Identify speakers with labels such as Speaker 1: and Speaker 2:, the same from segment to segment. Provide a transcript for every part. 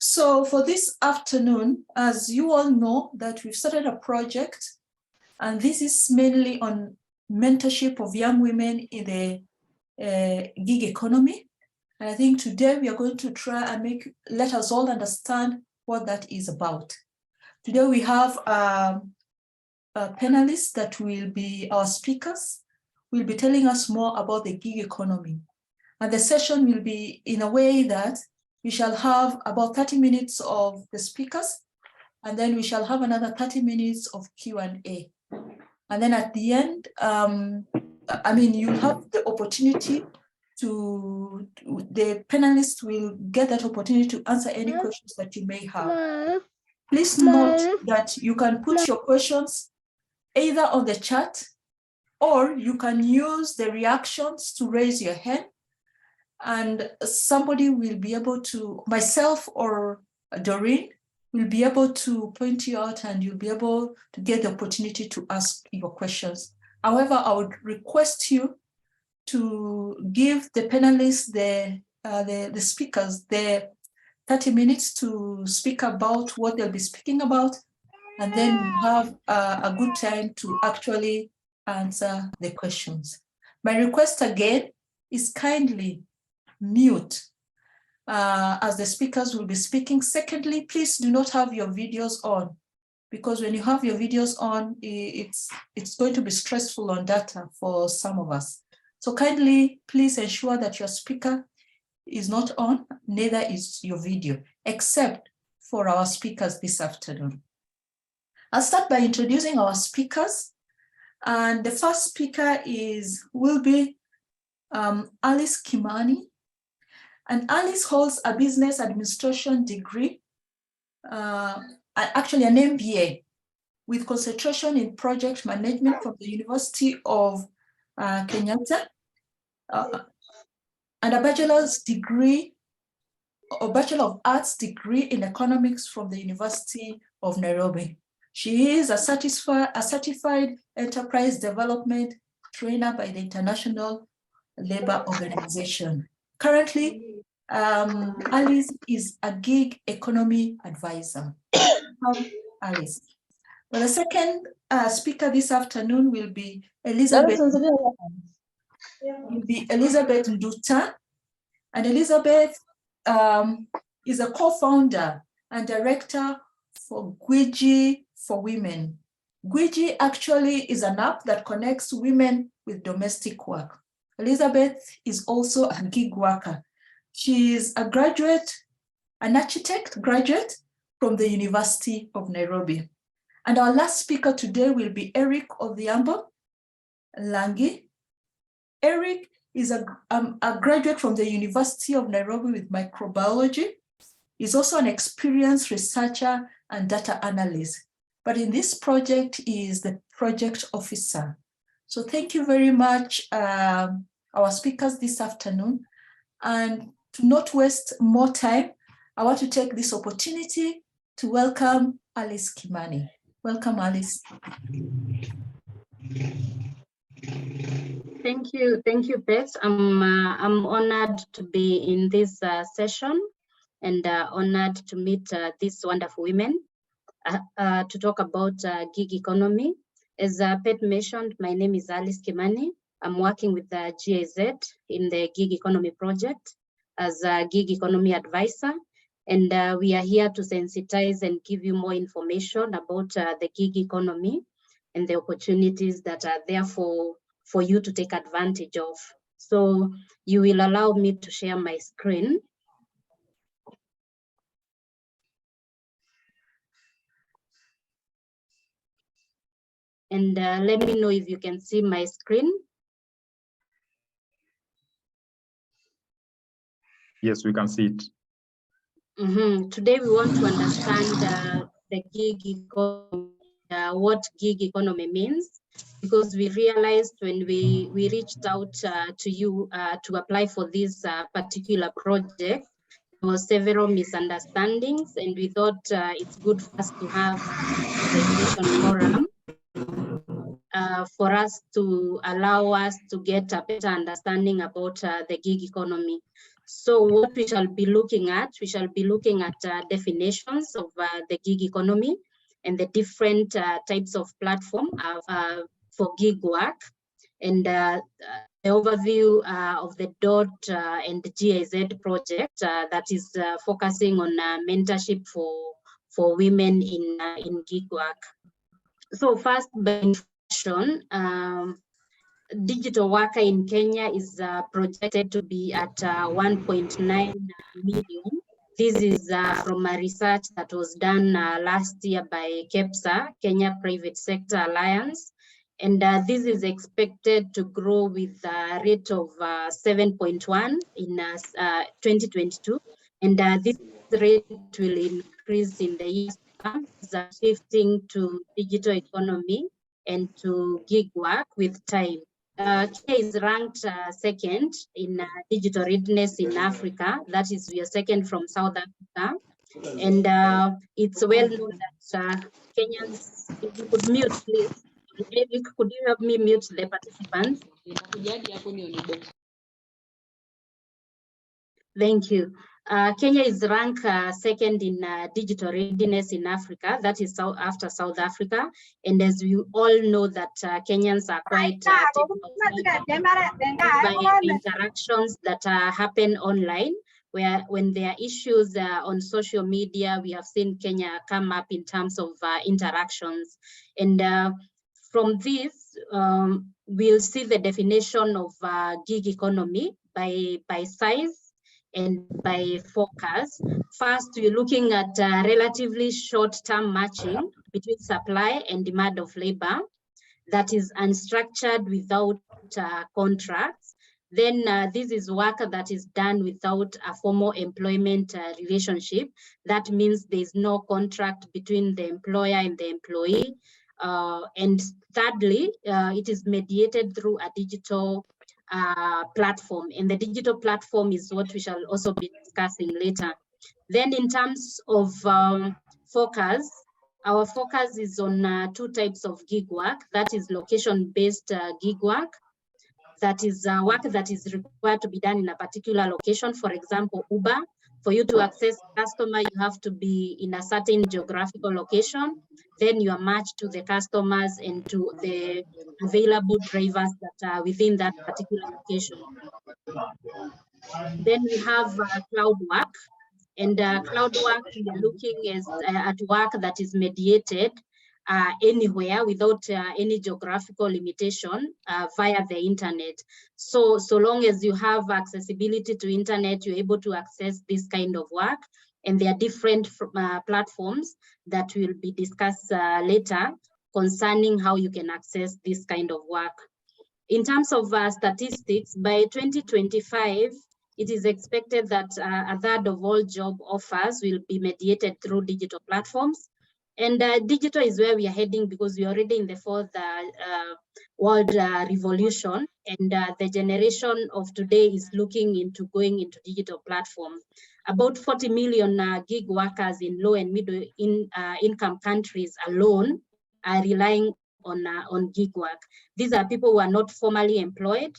Speaker 1: So for this afternoon, as you all know, that we've started a project, and this is mainly on mentorship of young women in the gig economy. And I think today we are going to try and let us all understand what that is about. Today we have panelists that will be our speakers, will be telling us more about the gig economy. And the session will be in a way that we shall have about 30 minutes of the speakers, and then we shall have another 30 minutes of Q&A. And then at the end, you'll have the opportunity the panelists will get that opportunity to answer any questions that you may have. Please note that you can put your questions either on the chat, or you can use the reactions to raise your hand, and somebody will be able to, myself or Doreen, will be able to point you out, and you'll be able to get the opportunity to ask your questions. However, I would request you to give the panelists, the speakers, the 30 minutes to speak about what they'll be speaking about, and then have a good time to actually answer the questions. My request again is kindly mute as the speakers will be speaking. Secondly, please do not have your videos on, because when you have your videos on, it's going to be stressful on data for some of us. So kindly, please ensure that your speaker is not on, neither is your video, except for our speakers this afternoon. I'll start by introducing our speakers. And the first speaker will be Alice Kimani. And Alice holds a business administration degree, actually an MBA, with concentration in project management from the University of Kenyatta, and a bachelor's degree or Bachelor of Arts degree in economics from the University of Nairobi. She is a certified enterprise development trainer by the International Labour Organization. Currently, Alice is a gig economy advisor. Alice. Well, the second speaker this afternoon will be Elizabeth Nduta. And Elizabeth is a co-founder and director for Gwiji for Women. Gwiji actually is an app that connects women with domestic work. Elizabeth is also a gig worker. She is an architect graduate from the University of Nairobi. And our last speaker today will be Eric Odhiambo Langi. Eric is a graduate from the University of Nairobi with microbiology. He's also an experienced researcher and data analyst. But in this project, he is the project officer. So thank you very much, our speakers this afternoon. And to not waste more time, I want to take this opportunity to welcome Alice Kimani. Welcome, Alice.
Speaker 2: Thank you, Beth. I'm honored to be in this session, and honored to meet these wonderful women to talk about gig economy. As Beth mentioned, my name is Alice Kimani. I'm working with the GIZ in the gig economy project as a gig economy advisor, and we are here to sensitize and give you more information about the gig economy and the opportunities that are there for you to take advantage of. So you will allow me to share my screen. And let me know if you can see my screen.
Speaker 3: Yes, we can see it.
Speaker 2: Today we want to understand the gig economy, what gig economy means, because we realized when we reached out to you to apply for this particular project, there was several misunderstandings, and we thought it's good for us to have the education forum for us to allow us to get a better understanding about the gig economy. So what we shall be looking at, definitions of the gig economy and the different types of platform for gig work, and the overview of the DOT and the GIZ project that is focusing on mentorship for women in gig work. So first, by introduction, digital worker in Kenya is projected to be at 1.9 million. This is from a research that was done last year by KEPSA, Kenya Private Sector Alliance. And this is expected to grow with a rate of 7.1 in 2022. And this rate will increase in the years to come, shifting to digital economy and to gig work with time. Kenya is ranked second in digital readiness in Africa. That is, we are second from South Africa. And it's well known that Kenyans, if you could mute, please. Could you help me mute the participants? Thank you. Kenya is ranked second in digital readiness in Africa. That is after South Africa. And as we all know that Kenyans are quite by interactions that happen online, where when there are issues on social media, we have seen Kenya come up in terms of interactions. And from this, we'll see the definition of gig economy by size and by focus. First, we're looking at relatively short-term matching between supply and demand of labor that is unstructured without contracts. Then this is work that is done without a formal employment relationship. That means there's no contract between the employer and the employee. And thirdly, it is mediated through a digital platform, and the digital platform is what we shall also be discussing later. Then in terms of focus, our focus is on two types of gig work. That is location-based gig work. That is work that is required to be done in a particular location. For example, Uber, for you to access a customer, you have to be in a certain geographical location. Then you are matched to the customers and to the available drivers that are within that particular location. Then we have cloud work. And cloud work, we are looking at work that is mediated anywhere without any geographical limitation via the internet. So long as you have accessibility to internet, you're able to access this kind of work. And there are different platforms that will be discussed later concerning how you can access this kind of work. In terms of statistics, by 2025, it is expected that a third of all job offers will be mediated through digital platforms. And digital is where we are heading because we're already in the fourth world revolution. And the generation of today is looking into going into digital platforms. About 40 million gig workers in low and middle income countries alone are relying on gig work. These are people who are not formally employed,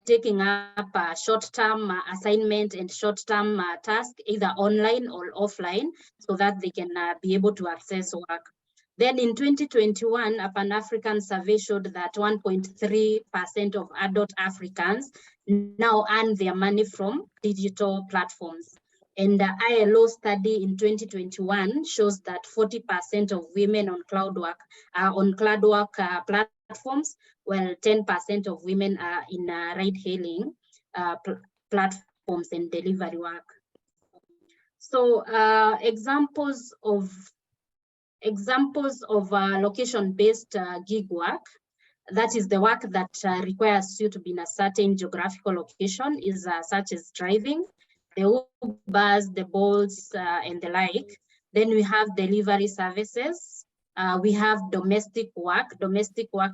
Speaker 2: taking up short-term assignment and short-term tasks, either online or offline, so that they can be able to access work. Then in 2021, a Pan-African survey showed that 1.3% of adult Africans now earn their money from digital platforms. And the ILO study in 2021 shows that 40% of women on cloud work are on cloud work platforms, while 10% of women are in ride-hailing platforms and delivery work. So examples of location-based gig work, that is the work that requires you to be in a certain geographical location, is such as driving, the Ubers, the Bolts, and the like. Then we have delivery services. We have domestic work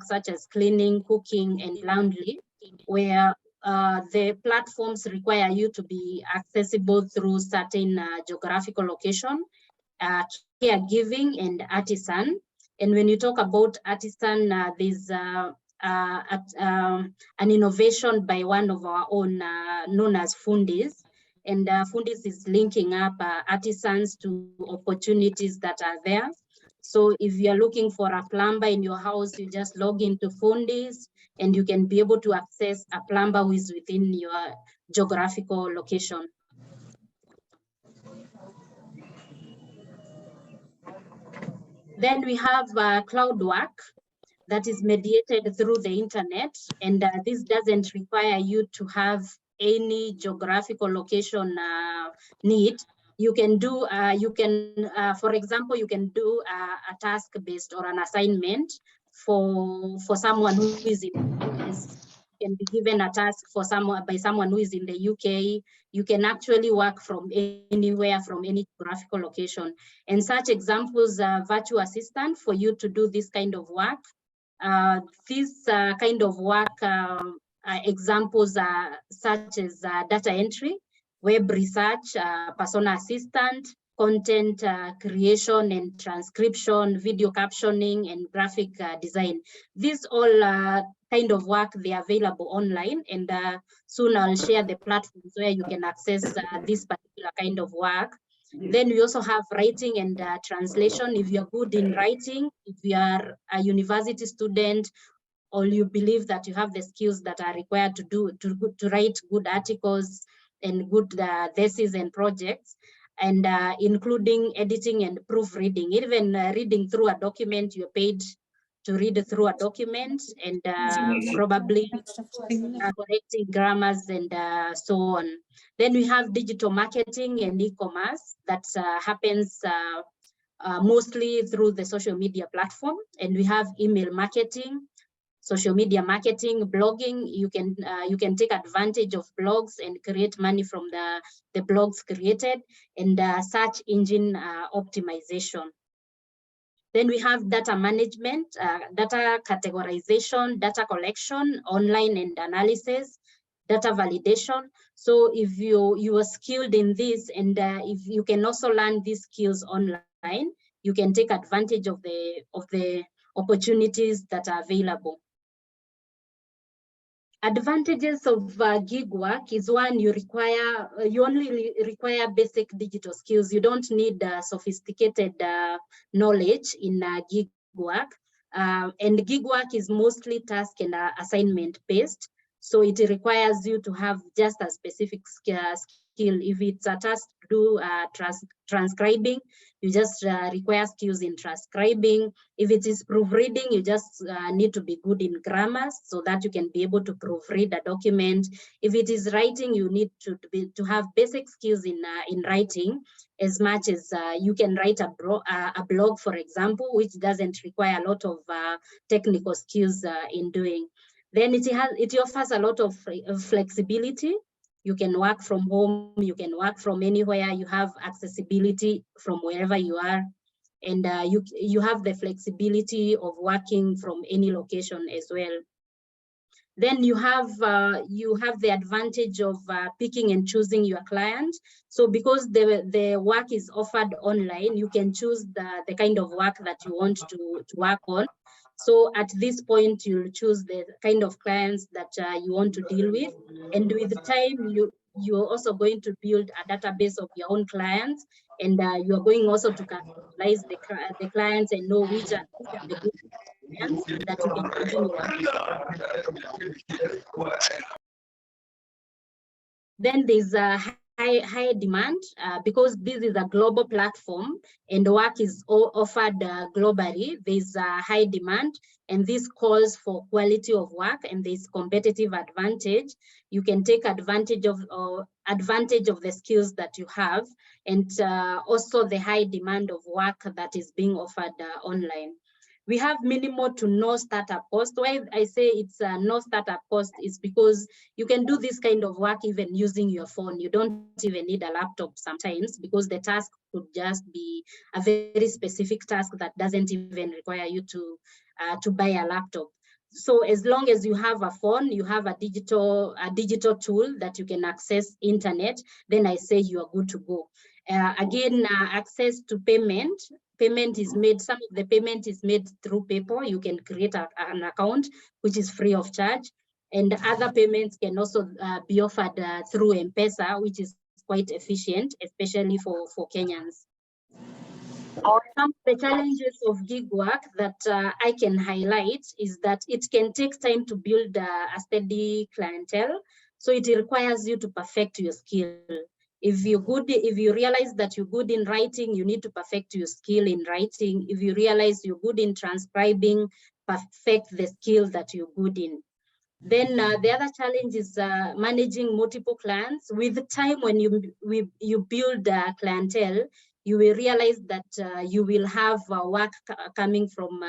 Speaker 2: such as cleaning, cooking, and laundry, where the platforms require you to be accessible through certain geographical location, caregiving and artisan. And when you talk about artisan, there's an innovation by one of our own known as Fundis. And Fundis is linking up artisans to opportunities that are there. So if you're looking for a plumber in your house, you just log into Fundis and you can be able to access a plumber who is within your geographical location. Then we have cloud work that is mediated through the internet, and this doesn't require you to have any geographical location need. You can do, for example, you can do a task based or an assignment for someone who is in the US. Can be given a task for someone who is in the UK. You can actually work from anywhere, from any geographical location. And such examples are virtual assistant for you to do this kind of work. These kind of work examples are such as data entry, web research, persona assistant, content creation and transcription, video captioning, and graphic design. These all kind of work, they are available online, and soon I'll share the platforms where you can access this particular kind of work. Then we also have writing and translation. If you're good in writing, if you are a university student, or you believe that you have the skills that are required to write good articles and good theses and projects, and including editing and proofreading, even reading through a document, you're paid to read through a document, and probably correcting grammars and so on. Then we have digital marketing and e-commerce that happens mostly through the social media platform. And we have email marketing, social media marketing, blogging. You can take advantage of blogs and create money from the blogs created, and search engine optimization. Then we have data management, data categorization, data collection, online and analysis, data validation. So if you are skilled in this, and if you can also learn these skills online, you can take advantage of the opportunities that are available. Advantages of gig work is, one, you only require basic digital skills. You don't need sophisticated knowledge in gig work. And gig work is mostly task and assignment based. So it requires you to have just a specific skill. If it's a task to do transcribing, you just require skills in transcribing. If it is proofreading, you just need to be good in grammar so that you can be able to proofread a document. If it is writing, you need to have basic skills in writing, as much as you can write a blog, for example, which doesn't require a lot of technical skills in doing. Then it offers a lot of flexibility. You can work from home, you can work from anywhere, you have accessibility from wherever you are, and you have the flexibility of working from any location as well. Then you have the advantage of picking and choosing your client. So because the work is offered online, you can choose the kind of work that you want to work on. So at this point, you'll choose the kind of clients that you want to deal with. And with time, you're also going to build a database of your own clients, and you're going also to categorize the clients and know which are the good clients that you can continue working. Then there's a high demand because this is a global platform and work is offered globally. There's a high demand, and this calls for quality of work, and there's competitive advantage. You can take advantage of the skills that you have, and also the high demand of work that is being offered online. We have minimal to no startup cost. Why I say it's no startup cost is because you can do this kind of work even using your phone. You don't even need a laptop sometimes, because the task could just be a very specific task that doesn't even require you to buy a laptop. So as long as you have a phone, you have a digital tool that you can access internet, then I say you are good to go. Again, access to payment payment is made, some of the payment is made through PayPal. You can create an account, which is free of charge. And other payments can also be offered through M-Pesa, which is quite efficient, especially for Kenyans. Some of the challenges of gig work that I can highlight is that it can take time to build a steady clientele. So it requires you to perfect your skill. If you realize that you're good in writing, you need to perfect your skill in writing. If you realize you're good in transcribing, perfect the skill that you're good in. Then the other challenge is managing multiple clients. With time, when you build a clientele, you will realize that you will have work coming from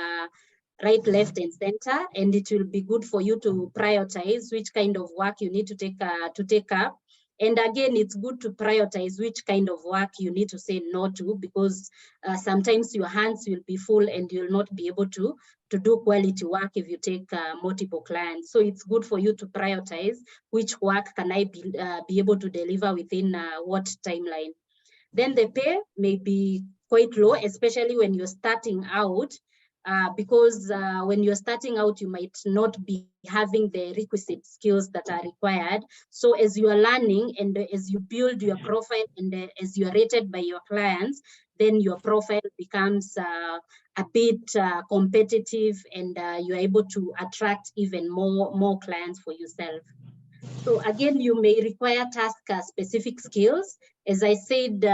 Speaker 2: right, left, and center, and it will be good for you to prioritize which kind of work you need to take up. And again, it's good to prioritize which kind of work you need to say no to, because sometimes your hands will be full and you'll not be able to do quality work if you take multiple clients. So it's good for you to prioritize which work can I be able to deliver within what timeline. Then the pay may be quite low, especially when you're starting out, because when you're starting out, you might not be having the requisite skills that are required. So as you are learning and as you build your profile and as you are rated by your clients, then your profile becomes a bit competitive, and you're able to attract even more clients for yourself. So again, you may require task-specific skills. As I said,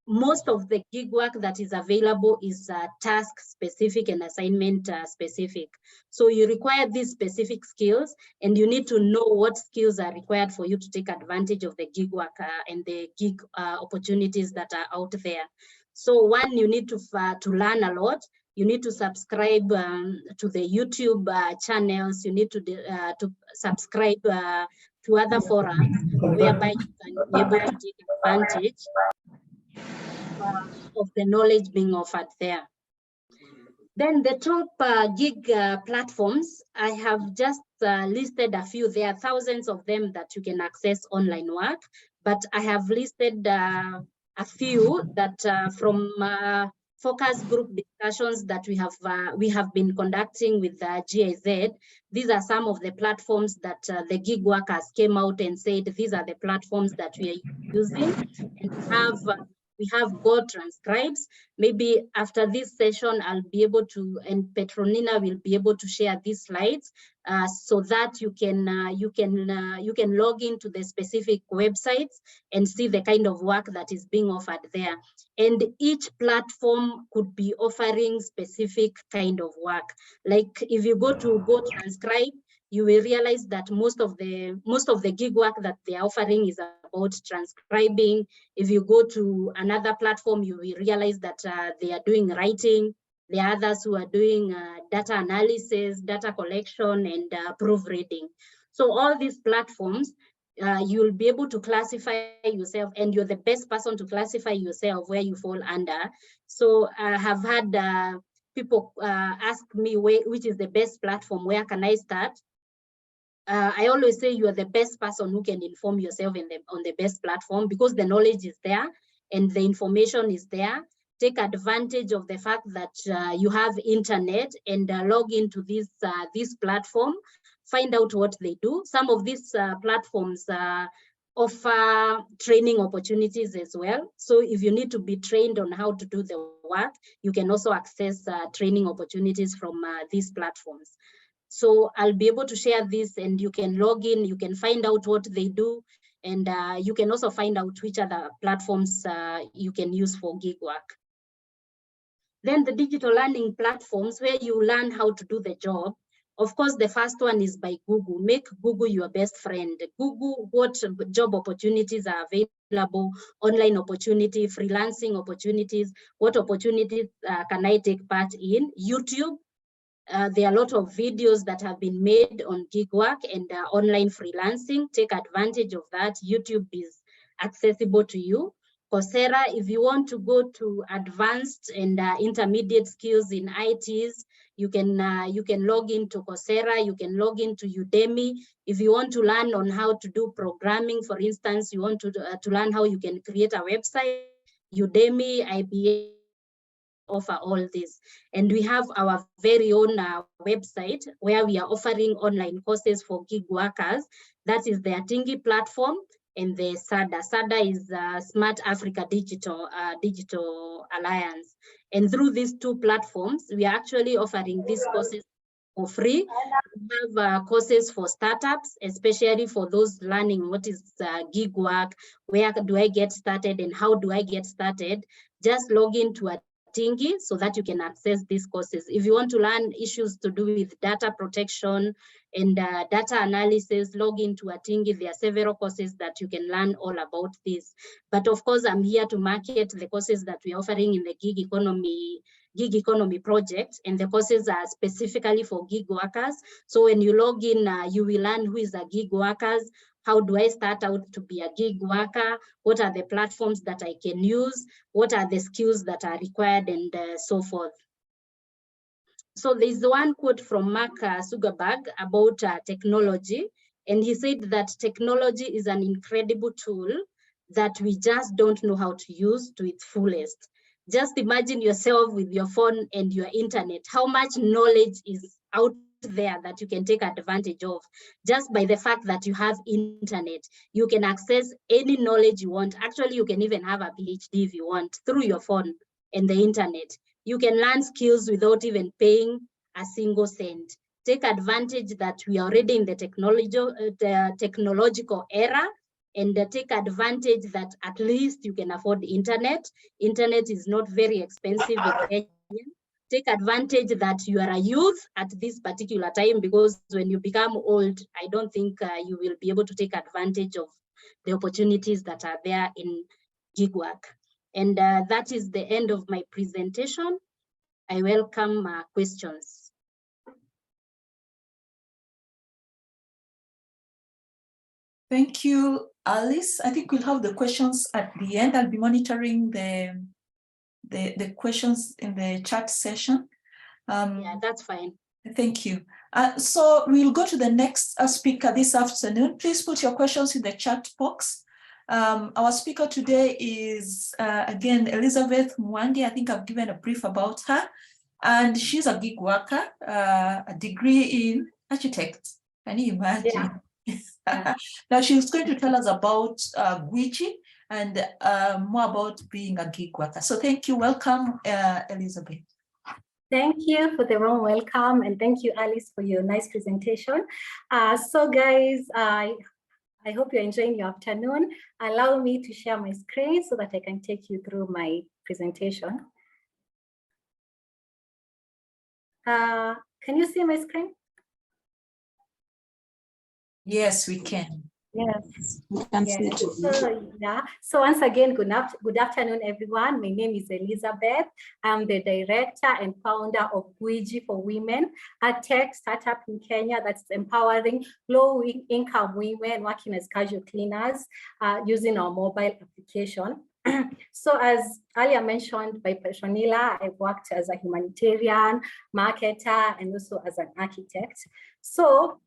Speaker 2: most of the gig work that is available is task-specific and assignment-specific. So you require these specific skills, and you need to know what skills are required for you to take advantage of the gig work and the gig opportunities that are out there. So one, you need to learn a lot. You need to subscribe to the YouTube channels. You need to subscribe to other forums whereby you can be able to take advantage of the knowledge being offered there. Then the top gig platforms, I have just listed a few. There are thousands of them that you can access online work, but I have listed a few that from focus group discussions that we have been conducting with GIZ. These are some of the platforms that the gig workers came out and said these are the platforms that we are using, and we have GoTranscribes. Maybe after this session, I'll be able to, and Petronina will be able to share these slides so that you can log into the specific websites and see the kind of work that is being offered there. And each platform could be offering specific kind of work. Like if you go to GoTranscribe, you will realize that most of the gig work that they are offering is about transcribing. If you go to another platform, you will realize that they are doing writing. There are others who are doing data analysis, data collection, and proofreading. So all these platforms, you'll be able to classify yourself, and you're the best person to classify yourself where you fall under. So I have had people ask me which is the best platform, where can I start? I always say you are the best person who can inform yourself on the best platform, because the knowledge is there and the information is there. Take advantage of the fact that you have internet and log into this platform, find out what they do. Some of these platforms offer training opportunities as well. So if you need to be trained on how to do the work, you can also access training opportunities from these platforms. So I'll be able to share this, and you can log in, you can find out what they do, and you can also find out which other platforms you can use for gig work. Then the digital learning platforms, where you learn how to do the job. Of course, the first one is by Google. Make Google your best friend. Google what job opportunities are available, online opportunity, freelancing opportunities, what opportunities can I take part in. YouTube. There are a lot of videos that have been made on gig work and online freelancing. Take advantage of that. YouTube is accessible to you. Coursera, if you want to go to advanced and intermediate skills in ITs, you can log into Coursera, you can log into Udemy. If you want to learn on how to do programming, for instance, you want to learn how you can create a website, Udemy, IBM, offer all this. And we have our very own website where we are offering online courses for gig workers. That is the Atingi platform and the SADA. SADA is Smart Africa Digital Alliance. And through these two platforms, we are actually offering these courses for free. We have courses for startups, especially for those learning what is gig work, where do I get started and how do I get started. Just log into Atingi so that you can access these courses. If you want to learn issues to do with data protection and data analysis, log into Atingi. There are several courses that you can learn all about this. But of course, I'm here to market the courses that we're offering in the gig economy project, and the courses are specifically for gig workers. So when you log in, you will learn who is a gig workers, how do I start out to be a gig worker, what are the platforms that I can use, what are the skills that are required, and so forth. So there's one quote from Mark Zuckerberg about technology, and he said that technology is an incredible tool that we just don't know how to use to its fullest. Just imagine yourself with your phone and your internet, how much knowledge is out there that you can take advantage of. Just by the fact that you have internet, you can access any knowledge you want. Actually, you can even have a PhD if you want through your phone and the internet. You can learn skills without even paying a single cent. Take advantage that we are already in the technological era, and take advantage that at least you can afford the internet. Internet is not very expensive in Kenya. Take advantage that you are a youth at this particular time, because when you become old, I don't think you will be able to take advantage of the opportunities that are there in gig work. And that is the end of my presentation. I welcome questions.
Speaker 1: Thank you, Alice. I think we'll have the questions at the end. I'll be monitoring the questions in the chat session.
Speaker 2: Yeah, that's fine.
Speaker 1: Thank you. So we'll go to the next speaker this afternoon. Please put your questions in the chat box. Our speaker today is, again, Elizabeth Mwangi. I think I've given a brief about her. And she's a gig worker, a degree in architect. Can you imagine?
Speaker 4: Yeah.
Speaker 1: Now she's going to tell us about Gwiji and more about being a gig worker. So thank you. Welcome, Elizabeth.
Speaker 4: Thank you for the warm welcome, and thank you, Alice, for your nice presentation. So guys, I hope you're enjoying your afternoon. Allow me to share my screen so that I can take you through my presentation. Can you see my screen?
Speaker 1: Yes, we can.
Speaker 4: Yes,
Speaker 5: we can see it.
Speaker 4: So once again, good afternoon, everyone. My name is Elizabeth. I'm the director and founder of Gwiji for Women, a tech startup in Kenya that's empowering low-income women working as casual cleaners using our mobile application. So as earlier mentioned by Petronila, I've worked as a humanitarian, marketer, and also as an architect. So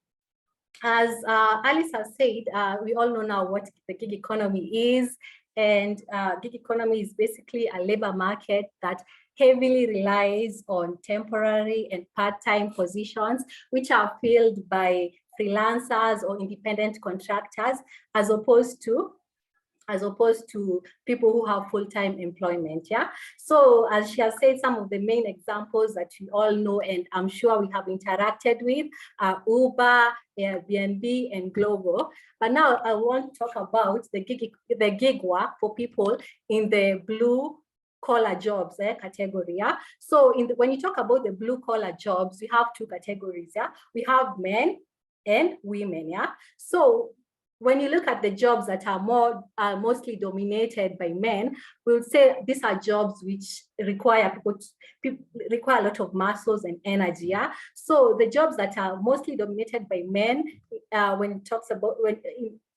Speaker 4: as Alice has said, we all know now what the gig economy is, and gig economy is basically a labor market that heavily relies on temporary and part-time positions, which are filled by freelancers or independent contractors, as opposed to people who have full-time employment. Yeah. So as she has said, some of the main examples that we all know and I'm sure we have interacted with are Uber, Airbnb, and Glovo. But now I want to talk about the gig work for people in the blue collar jobs category. Yeah. So when you talk about the blue collar jobs, we have two categories. Yeah. We have men and women. Yeah. So when you look at the jobs that are mostly dominated by men, we'll say these are jobs which require require a lot of muscles and energy. Yeah? So the jobs that are mostly dominated by men, when it talks about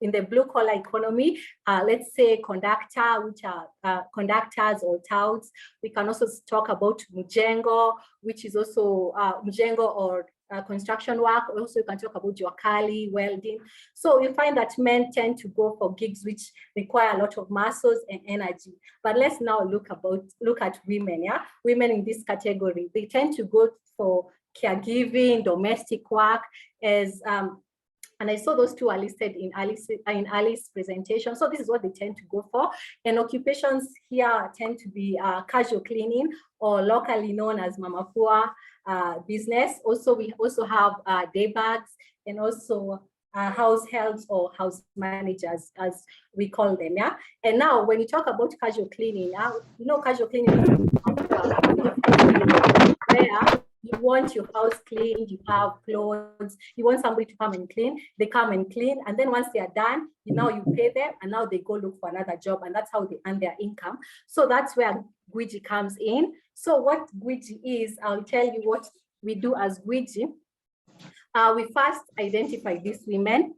Speaker 4: in the blue collar economy, let's say conductor, which are conductors or touts. We can also talk about Mujengo, which is also Mujengo or construction work. Also, you can talk about your Kali, welding. So you find that men tend to go for gigs which require a lot of muscles and energy. But let's now look at women. Yeah, women in this category, they tend to go for caregiving, domestic work, as and I saw those two are listed in Alice's presentation. So this is what they tend to go for. And occupations here tend to be casual cleaning, or locally known as Mamafua business. Also, we also have day bags, and also house helps or house managers, as we call them. Yeah. And now when you talk about casual cleaning, you know, casual cleaning is where you want your house cleaned, you have clothes, you want somebody to come and clean, they come and clean, and then once they are done, you pay them, and now they go look for another job, and that's how they earn their income. So that's where Gwiji comes in. So what Gwiji is, I'll tell you what we do as Gwiji. We first identify these women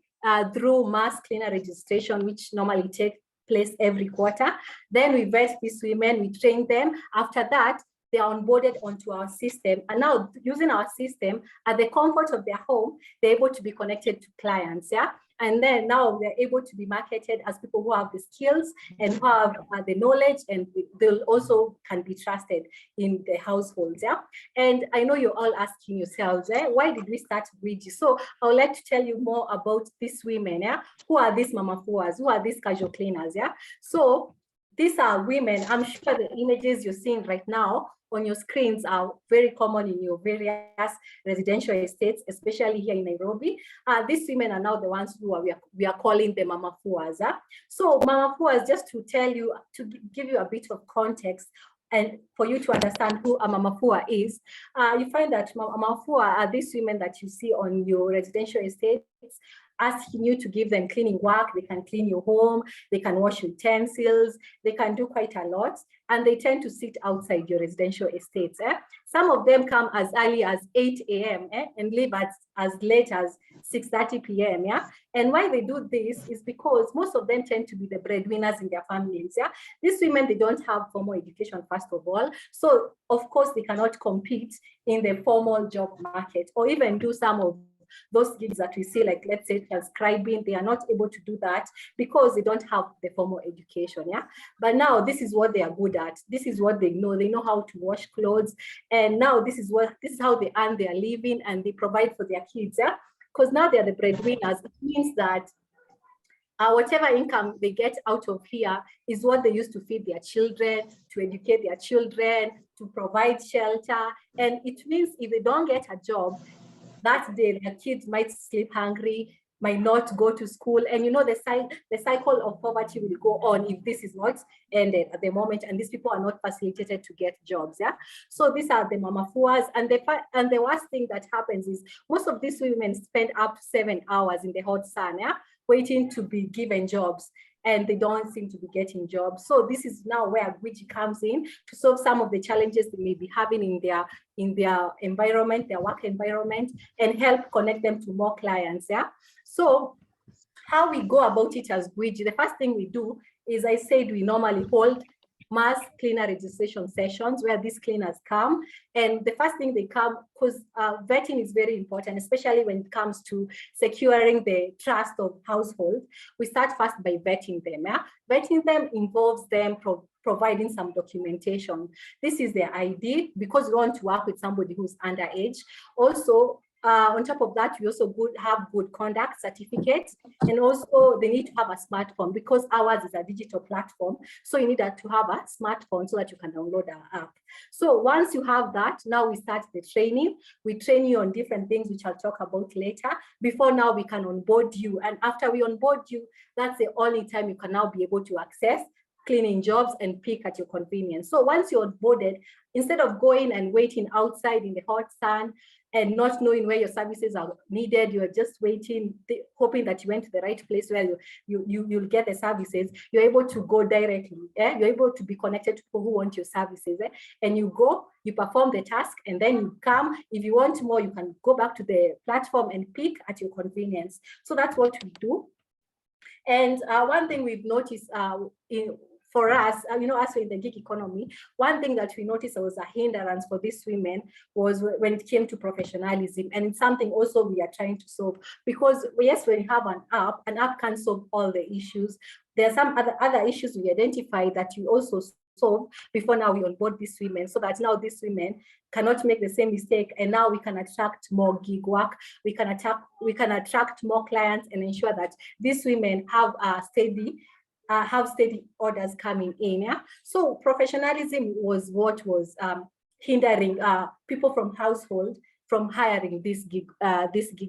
Speaker 4: through mass cleaner registration, which normally takes place every quarter. Then we vet these women, we train them. After that, they are onboarded onto our system. And now using our system at the comfort of their home, they're able to be connected to clients, yeah? And then now they're able to be marketed as people who have the skills and who have the knowledge, and they'll also can be trusted in the households, yeah? And I know you're all asking yourselves, why did we start Gwiji? So I would like to tell you more about these women, yeah? Who are these mamafuas? Who are these casual cleaners, yeah? So these are women. I'm sure the images you're seeing right now on your screens are very common in your various residential estates, especially here in Nairobi. These women are now the ones who we are calling the mamafuas. So mamafuas, just to tell you, to give you a bit of context, and for you to understand who a mamafua is, you find that mamafua are these women that you see on your residential estates, asking you to give them cleaning work. They can clean your home, they can wash utensils, they can do quite a lot, and they tend to sit outside your residential estates. Some of them come as early as 8 a.m. And leave as late as 6:30 p.m. Yeah, and why they do this is because most of them tend to be the breadwinners in their families. Yeah, these women, they don't have formal education first of all, so of course they cannot compete in the formal job market or even do some of those gigs that we see, like let's say transcribing. They are not able to do that because they don't have the formal education. Yeah, but now this is what they are good at. This is what they know. They know how to wash clothes, and now this is how they earn their living, and they provide for their kids. Yeah, because now they are the breadwinners. It means that whatever income they get out of here is what they use to feed their children, to educate their children, to provide shelter. And it means if they don't get a job that day, their kids might sleep hungry, might not go to school. And you know, the cycle of poverty will go on if this is not ended at the moment, and these people are not facilitated to get jobs. Yeah, so these are the mamafuas, and the worst thing that happens is most of these women spend up to 7 hours in the hot sun, yeah, waiting to be given jobs, and they don't seem to be getting jobs. So this is now where Gwiji comes in to solve some of the challenges they may be having in their environment, their work environment, and help connect them to more clients. Yeah. So how we go about it as Gwiji, the first thing we do is, I said, we normally hold mass cleaner registration sessions where these cleaners come. And the first thing they come, because vetting is very important, especially when it comes to securing the trust of households. We start first by vetting them. Yeah? Vetting them involves them providing some documentation. This is their ID, because we want to work with somebody who's underage. Also, on top of that, we also have good conduct certificates, and also they need to have a smartphone, because ours is a digital platform. So you need to have a smartphone so that you can download our app. So once you have that, now we start the training. We train you on different things, which I'll talk about later. Before now, we can onboard you. And after we onboard you, that's the only time you can now be able to access cleaning jobs and pick at your convenience. So once you're onboarded, instead of going and waiting outside in the hot sun and not knowing where your services are needed, you're just waiting, hoping that you went to the right place where you'll get the services. You're able to go directly. You're able to be connected to people who want your services. And you go, you perform the task, and then you come. If you want more, you can go back to the platform and pick at your convenience. So that's what we do. And one thing we've noticed for us, us in the gig economy, one thing that we noticed was a hindrance for these women was when it came to professionalism. And it's something also we are trying to solve, because yes, when you have an app can solve all the issues. There are some other issues we identify that you also solve before now we onboard these women, so that now these women cannot make the same mistake, and now we can attract more gig work, we can attract more clients, and ensure that these women have steady orders coming in. Yeah, so professionalism was what was hindering people from household from hiring these gig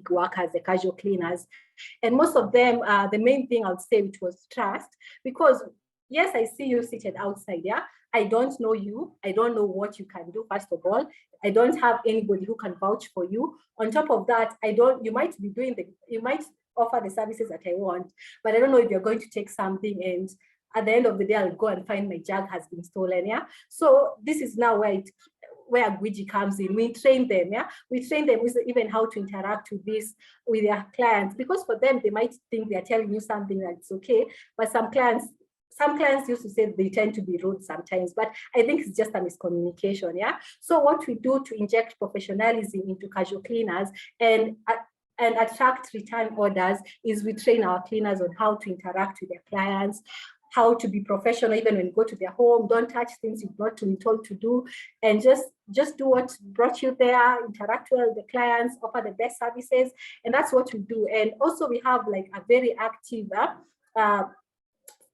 Speaker 4: workers, the casual cleaners. And most of them, the main thing I would say, which was trust, because yes, I see you seated outside. Yeah, I don't know you. I don't know what you can do. First of all, I don't have anybody who can vouch for you. On top of that, you might offer the services that I want, but I don't know if you're going to take something and at the end of the day, I'll go and find my jug has been stolen. Yeah. So this is now where Gwiji comes in. We train them. Yeah. We train them with even how to interact with their clients, because for them, they might think they're telling you something that's okay, but some clients used to say they tend to be rude sometimes, but I think it's just a miscommunication. Yeah. So what we do to inject professionalism into casual cleaners and attract return orders is we train our cleaners on how to interact with their clients, how to be professional even when you go to their home. Don't touch things you've not been told to do, and just do what brought you there, interact well with the clients, offer the best services, and that's what we do. And also we have like a very active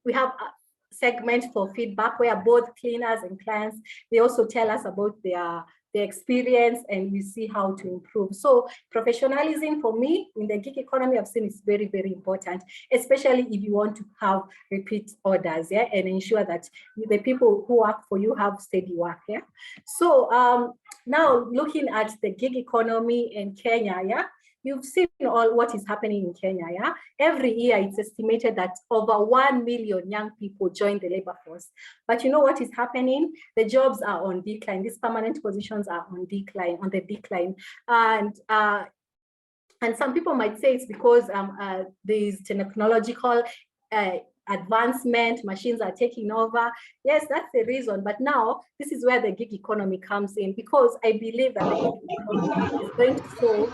Speaker 4: we have a segment for feedback where both cleaners and clients, they also tell us about their experience, and we see how to improve. So professionalism for me in the gig economy, I've seen is very, very important, especially if you want to have repeat orders, yeah, and ensure that the people who work for you have steady work. Yeah. So now looking at the gig economy in Kenya, yeah, you've seen all what is happening in Kenya. Yeah, every year it's estimated that over 1 million young people join the labor force. But you know what is happening? The jobs are on decline. These permanent positions are on the decline. And some people might say it's because there is technological advancement, machines are taking over. Yes, that's the reason. But now this is where the gig economy comes in, because I believe that the gig economy is going to solve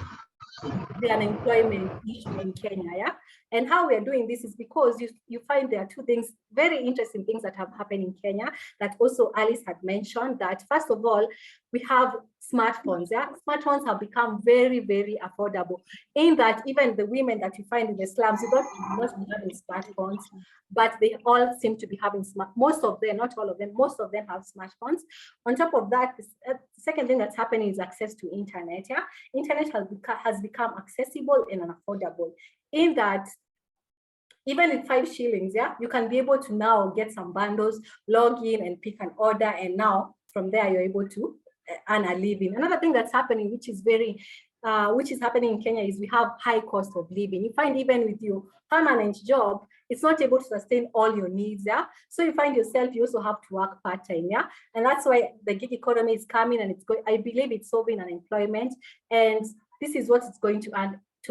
Speaker 4: the unemployment issue in Kenya. Yeah, and how we are doing this is because you find there are two things, very interesting things that have happened in Kenya that also Alice had mentioned. That first of all, we have smartphones. Yeah, smartphones have become very, very affordable, in that even the women that you find in the slums, you don't be having smartphones, but they all seem to be having most of them, not all of them, most of them have smartphones. On top of that, the second thing that's happening is access to internet. Yeah, internet has become accessible and affordable, in that even with 5 shillings, yeah, you can be able to now get some bundles, log in and pick an order, and now from there you're able to earn a living. Another thing that's happening, which is happening in Kenya, is we have high cost of living. You find even with your permanent job, it's not able to sustain all your needs. Yeah, so you find yourself, you also have to work part-time. Yeah, and that's why the gig economy is coming, and I believe it's solving unemployment, and this is what it's going to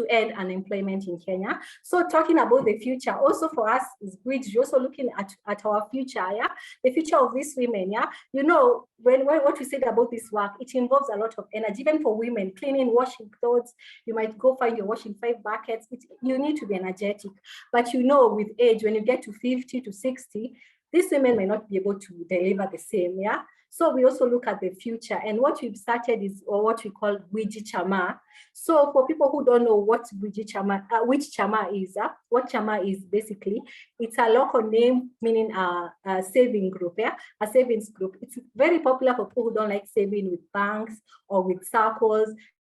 Speaker 4: end unemployment in Kenya. So talking about the future, also for us is Gwiji, also looking at our future, yeah, the future of these women, yeah. You know, when what we said about this work, it involves a lot of energy, even for women, cleaning, washing clothes. You might go find you're washing 5 buckets. You need to be energetic, but you know, with age, when you get to 50 to 60, these women may not be able to deliver the same, yeah. So we also look at the future, and what we've started is what we call Gwiji Chama. So for people who don't know what Gwiji Chama, which Chama is, what Chama is basically, it's a local name meaning a saving group, yeah, a savings group. It's very popular for people who don't like saving with banks or with circles,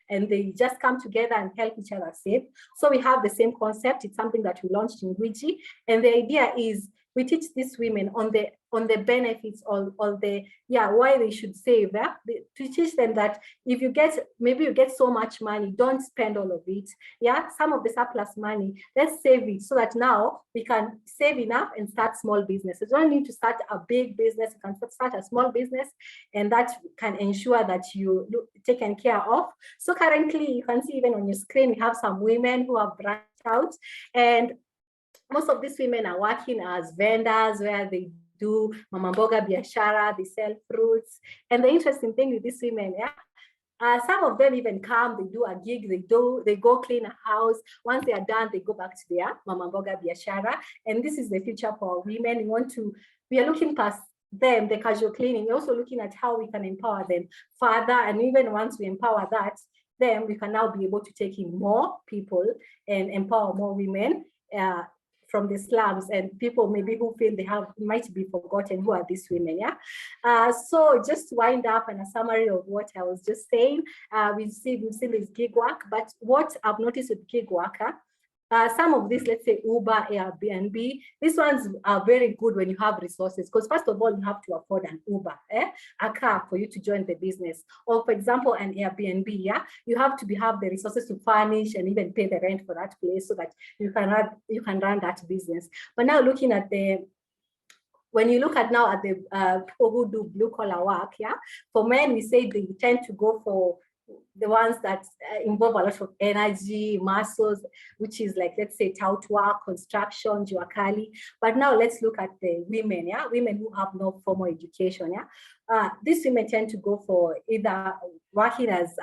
Speaker 4: and they just come together and help each other save. So we have the same concept. It's something that we launched in Gwiji, and the idea is we teach these women on the benefits or why they should save. Yeah? To teach them that if maybe you get so much money, don't spend all of it. Yeah, some of the surplus money, let's save it so that now we can save enough and start small businesses. You don't need to start a big business. You can start a small business, and that can ensure that you taken care of. So currently, you can see even on your screen, we have some women who have branched out, and most of these women are working as vendors, where they do mama mboga biashara, they sell fruits. And the interesting thing with these women, some of them even come, they do a gig, they go clean a house. Once they are done, they go back to their mama mboga biashara. And this is the future for women. We are looking past them, the casual cleaning. We're also looking at how we can empower them further. And even once we empower them, we can now be able to take in more people and empower more women from the slums, and people maybe who feel they might be forgotten. Who are these women? So just to wind up and a summary of what I was just saying, we've seen this gig work, but what I've noticed with gig worker, some of these, let's say Uber, Airbnb, these ones are very good when you have resources, because first of all, you have to afford an Uber, a car for you to join the business. Or for example, an Airbnb, you have to have the resources to furnish and even pay the rent for that place so that you can run that business. But now looking at when you look at the people who do blue collar work, for men, we say they tend to go for the ones that involve a lot of energy, muscles, which is like, let's say, tout work, construction, jua kali. But now let's look at the women, women who have no formal education, these women tend to go for either working as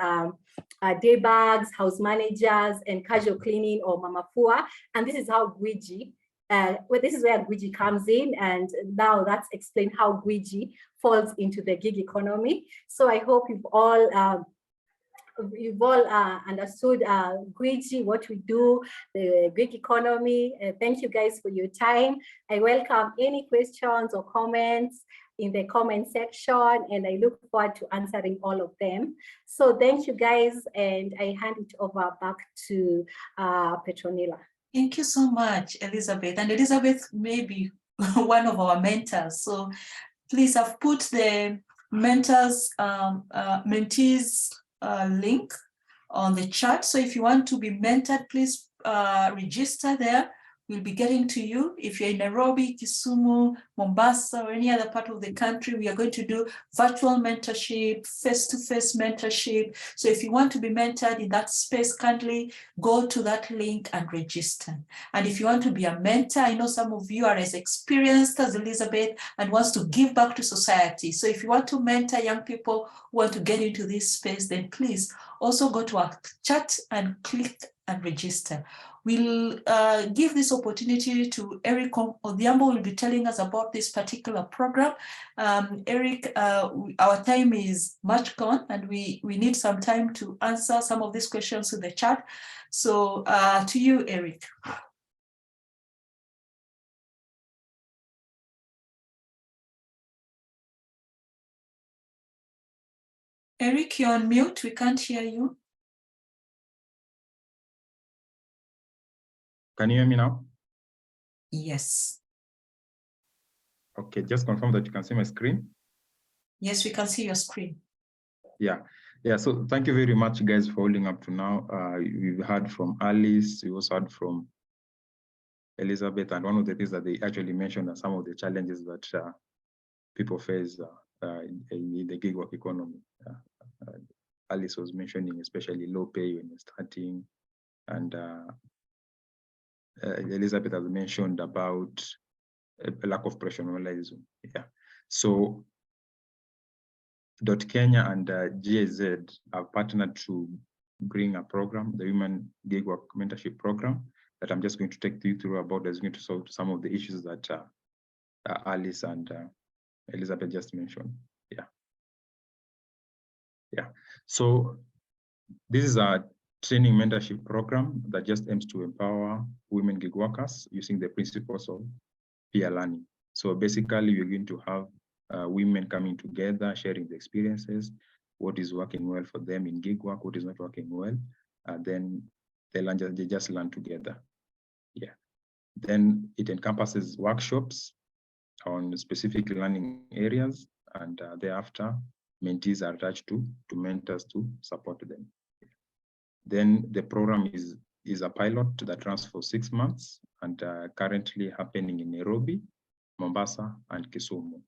Speaker 4: day bags, house managers, and casual cleaning, or mama fua. And this is how gwiji, this is where gwiji comes in, and now that's explained how gwiji falls into the gig economy. So I hope you've all understood gwiji, what we do, the gig economy. Thank you guys for your time. I welcome any questions or comments in the comment section, and I look forward to answering all of them. So thank you guys, and I hand it over back to Petronilla.
Speaker 1: Thank you so much, Elizabeth. And Elizabeth may be one of our mentors. So please, I've put the mentors, mentees link on the chat. So if you want to be mentored, please register there. We'll be getting to you. If you're in Nairobi, Kisumu, Mombasa, or any other part of the country, we are going to do virtual mentorship, face-to-face mentorship. So if you want to be mentored in that space, kindly go to that link and register. And if you want to be a mentor, I know some of you are as experienced as Elizabeth and wants to give back to society. So if you want to mentor young people who want to get into this space, then please also go to our chat and click and register. We'll give this opportunity to Eric Odhiambo, will be telling us about this particular program. Eric, our time is much gone, and we need some time to answer some of these questions in the chat. So to you, Eric. Eric, you're on mute, we can't hear you.
Speaker 3: Can you hear me now?
Speaker 1: Yes.
Speaker 3: Okay, just confirm that you can see my screen.
Speaker 1: Yes, we can see your screen.
Speaker 3: Yeah, so thank you very much, guys, for holding up to now. We've heard from Alice, we also heard from Elizabeth, and one of the things that they actually mentioned are some of the challenges that people face in the gig work economy. Alice was mentioning especially low pay when you're starting, and Elizabeth has mentioned about a lack of professionalism. So Kenya and GIZ have partnered to bring a program, the Women Gig Work Mentorship Program, that I'm just going to take you through about. That's going to solve some of the issues that Alice and Elizabeth just mentioned. So this is a training mentorship program that just aims to empower women gig workers using the principles of peer learning. So basically, we're going to have women coming together, sharing the experiences, what is working well for them in gig work, what is not working well, and then they just learn together. Then it encompasses workshops on specific learning areas, and thereafter, mentees are attached to mentors to support them. Then the program is a pilot that runs for 6 months and currently happening in Nairobi, Mombasa, and Kisumu.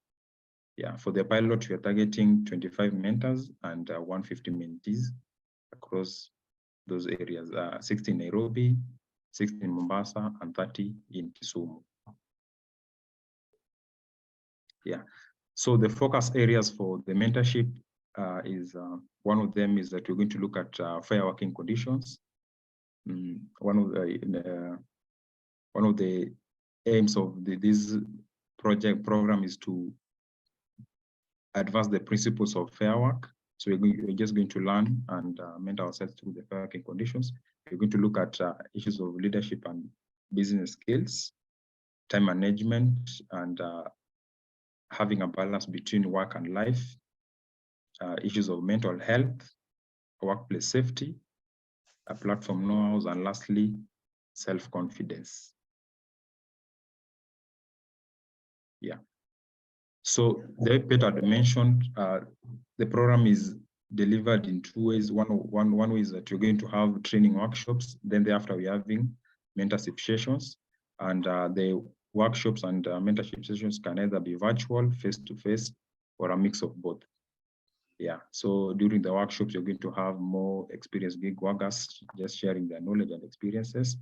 Speaker 3: For the pilot, we are targeting 25 mentors and 150 mentees across those areas, 60 in Nairobi, 60 in Mombasa, and 30 in Kisumu. Yeah. So the focus areas for the mentorship is one of them is that we're going to look at fair working conditions. One of the aims of this program is to advance the principles of fair work. So we're just going to learn and mentor ourselves through the fair working conditions. We're going to look at issues of leadership and business skills, time management, and having a balance between work and life, issues of mental health, workplace safety, platform know-hows, and lastly, self-confidence. Yeah. So the Peter mentioned, the program is delivered in two ways. One way is that you're going to have training workshops, then thereafter we're having mentorship sessions, and the workshops and mentorship sessions can either be virtual, face-to-face, or a mix of both. Yeah, so during the workshops, you're going to have more experienced gig workers just sharing their knowledge and experiences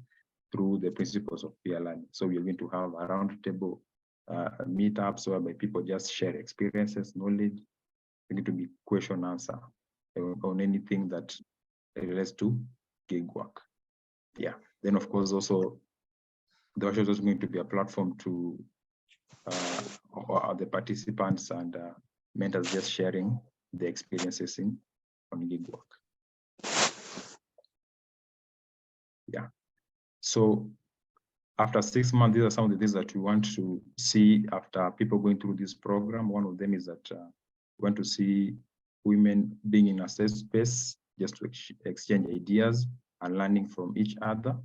Speaker 3: through the principles of peer learning. So we're going to have a roundtable meetups whereby people just share experiences, knowledge. It's going to be question answer on anything that relates to gig work. Yeah, then of course also the workshop is going to be a platform to the participants and mentors just sharing the experiences on gig work. Yeah. So after 6 months, these are some of the things that we want to see after people going through this program. One of them is that we want to see women being in a safe space just to exchange ideas and learning from each other.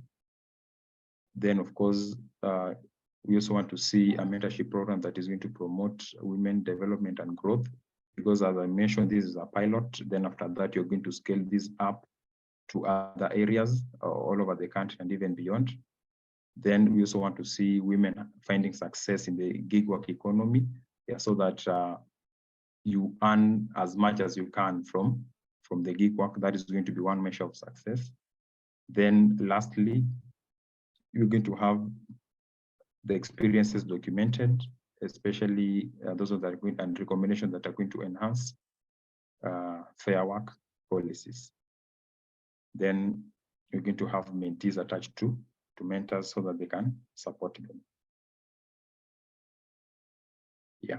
Speaker 3: Then, of course, we also want to see a mentorship program that is going to promote women development and growth. Because as I mentioned, this is a pilot. Then after that, you're going to scale this up to other areas all over the country and even beyond. Then we also want to see women finding success in the gig work economy, yeah, so that you earn as much as you can from the gig work. That is going to be one measure of success. Then lastly, you're going to have the experiences documented, especially those that are going and recommendations that are going to enhance fair work policies. Then you're going to have mentees attached to mentors so that they can support them. Yeah.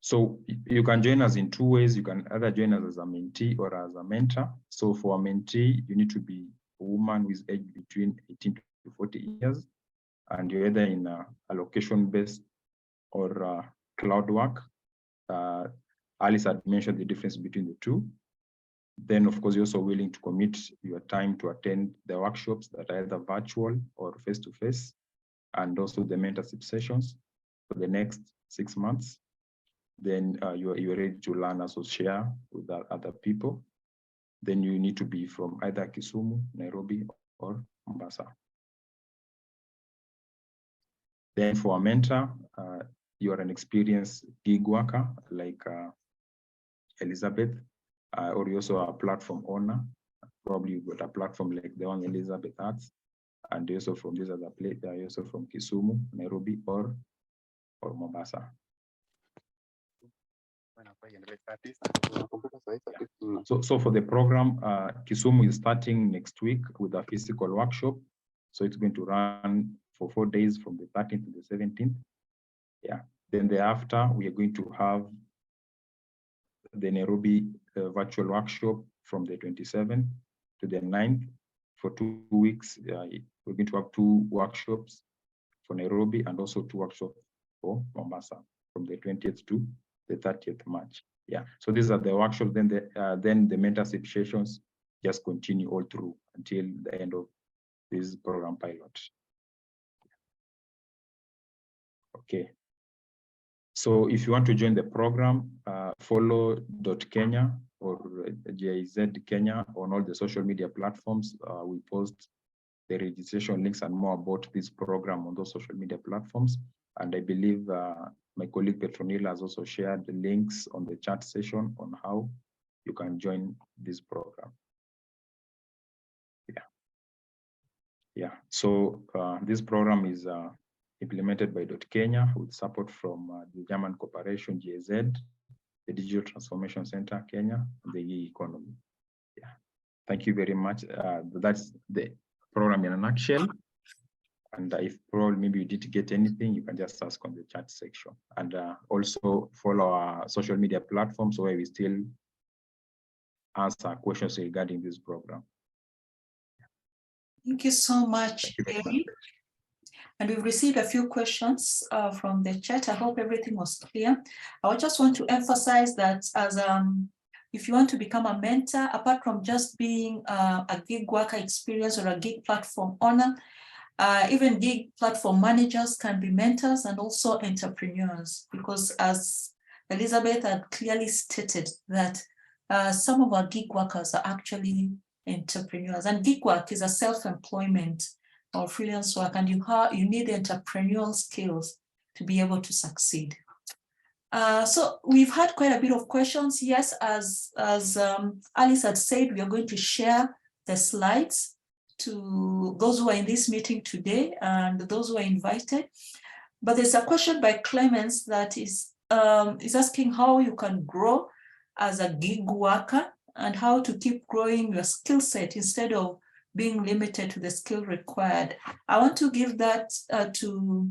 Speaker 3: So you can join us in two ways. You can either join us as a mentee or as a mentor. So for a mentee, you need to be a woman with age between 18 to 40 years, and you're either in a location-based or cloud work. Alice had mentioned the difference between the two. Then, of course, you're also willing to commit your time to attend the workshops that are either virtual or face-to-face, and also the mentorship sessions for the next 6 months. Then you're ready to learn, also share with other people. Then you need to be from either Kisumu, Nairobi, or Mombasa. Then for a mentor, you are an experienced gig worker like Elizabeth, or you also are a platform owner. Probably you've got a platform like the one Elizabeth has, and also from this other place, you're also from Kisumu, Nairobi, or Mombasa. So for the program, Kisumu is starting next week with a physical workshop. So it's going to run for 4 days from the 13th to the 17th. Yeah. Then thereafter, we are going to have the Nairobi virtual workshop from the 27th to the 9th for 2 weeks. We're going to have 2 workshops for Nairobi and also 2 workshops for Mombasa from the 20th to the 30th March. Yeah, so these are the workshops. Then the mentorship sessions just continue all through until the end of this program pilot. Okay. So if you want to join the program, follow .Kenya or GIZ Kenya on all the social media platforms. We post the registration links and more about this program on those social media platforms. And I believe my colleague Petronila has also shared the links on the chat session on how you can join this program. Yeah. So this program is implemented by Kenya with support from the German Corporation GIZ, the Digital Transformation Center Kenya, and the gig economy. Yeah, thank you very much. That's the program in a nutshell. And if probably maybe you didn't get anything, you can just ask on the chat section. And also follow our social media platforms where we still answer questions regarding this program.
Speaker 1: Thank you so much, Eric. And we've received a few questions from the chat. I hope everything was clear. I just want to emphasize that as if you want to become a mentor, apart from just being a gig worker experience or a gig platform owner, even gig platform managers can be mentors and also entrepreneurs, because as Elizabeth had clearly stated that some of our gig workers are actually entrepreneurs, and gig work is a self-employment or freelance work, and you need entrepreneurial skills to be able to succeed. So we've had quite a bit of questions. Yes, as Alice had said, we are going to share the slides to those who are in this meeting today and those who are invited. But there's a question by Clemens that is asking how you can grow as a gig worker and how to keep growing your skill set instead of being limited to the skill required. I want to give that to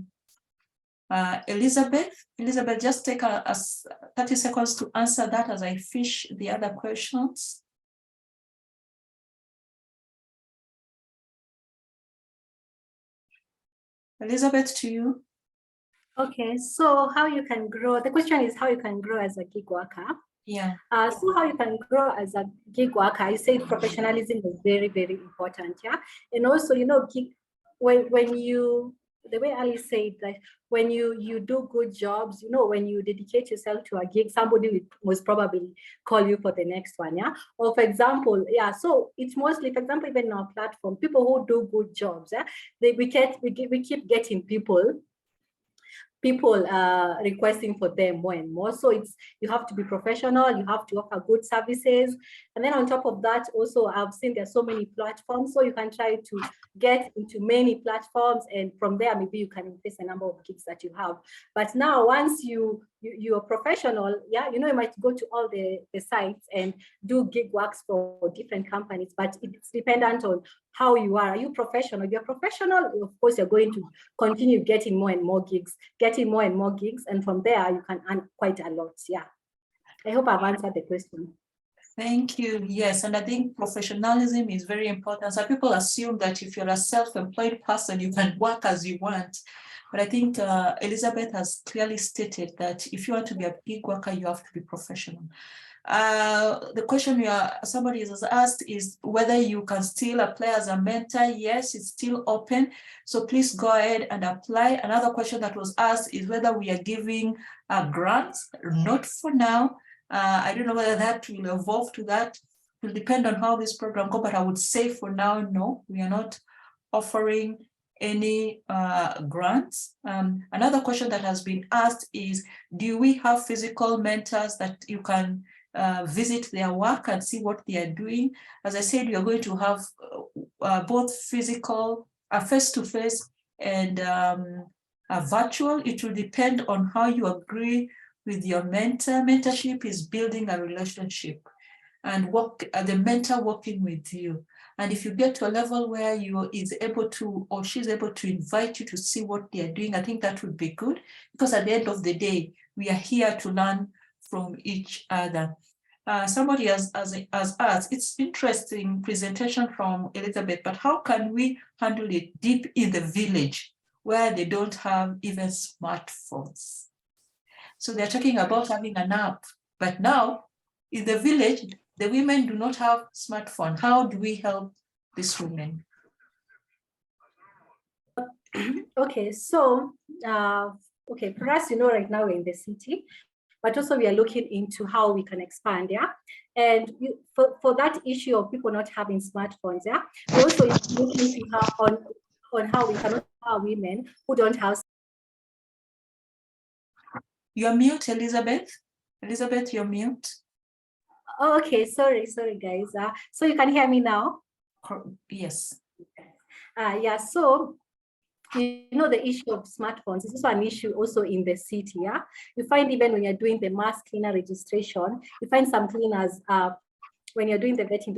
Speaker 1: Elizabeth. Elizabeth, just take 30 seconds to answer that as I fish the other questions. Elizabeth, to you.
Speaker 4: Okay, so how you can grow, the question is how you can grow as a gig worker.
Speaker 1: Yeah.
Speaker 4: So how you can grow as a gig worker, I said professionalism is very, very important, yeah? And also, you know, when you, the way Ali said that when you do good jobs, you know, when you dedicate yourself to a gig, somebody will most probably call you for the next one, yeah? Or for example, yeah, so it's mostly, for example, even in our platform, people who do good jobs, yeah? We keep getting people requesting for them more and more. So you have to be professional, you have to offer good services. And then on top of that, also I've seen there's so many platforms, so you can try to get into many platforms, and from there maybe you can increase the number of gigs that you have. But now once you're professional, yeah, you know, you might go to all the sites and do gig works for different companies, but it's dependent on how you are. Are you professional? If you're professional, of course, you're going to continue getting more and more gigs, and from there you can earn quite a lot. Yeah, I hope I've answered the question.
Speaker 1: Thank you. Yes, and I think professionalism is very important. So people assume that if you're a self-employed person, you can work as you want. But I think Elizabeth has clearly stated that if you want to be a gig worker, you have to be professional. The question somebody has asked is whether you can still apply as a mentor. Yes, it's still open. So please go ahead and apply. Another question that was asked is whether we are giving grants. Not for now. I don't know whether that will evolve to that. It will depend on how this program goes, but I would say for now, no, we are not offering any grants. Another question that has been asked is, do we have physical mentors that you can visit their work and see what they are doing? As I said, we are going to have both physical, face-to-face and virtual. It will depend on how you agree with your mentor. Mentorship is building a relationship and the mentor working with you. And if you get to a level where you is able to, or she's able to invite you to see what they're doing, I think that would be good, because at the end of the day, we are here to learn from each other. Somebody has asked, it's interesting presentation from Elizabeth, but how can we handle it deep in the village where they don't have even smartphones? So they're talking about having an app, but now in the village, the women do not have smartphone. How do we help these women?
Speaker 4: Okay, so okay, for us, you know, right now we're in the city, but also we are looking into how we can expand, yeah. And for that issue of people not having smartphones, yeah, we also looking into on how we can empower women who don't have.
Speaker 1: You're mute, Elizabeth. Elizabeth, you're mute.
Speaker 4: Oh, okay, sorry guys. So you can hear me now?
Speaker 1: Yes.
Speaker 4: Yeah, so you know, the issue of smartphones is also an issue also in the city. Yeah, you find even when you're doing the mass cleaner registration, you find some cleaners when you're doing the vetting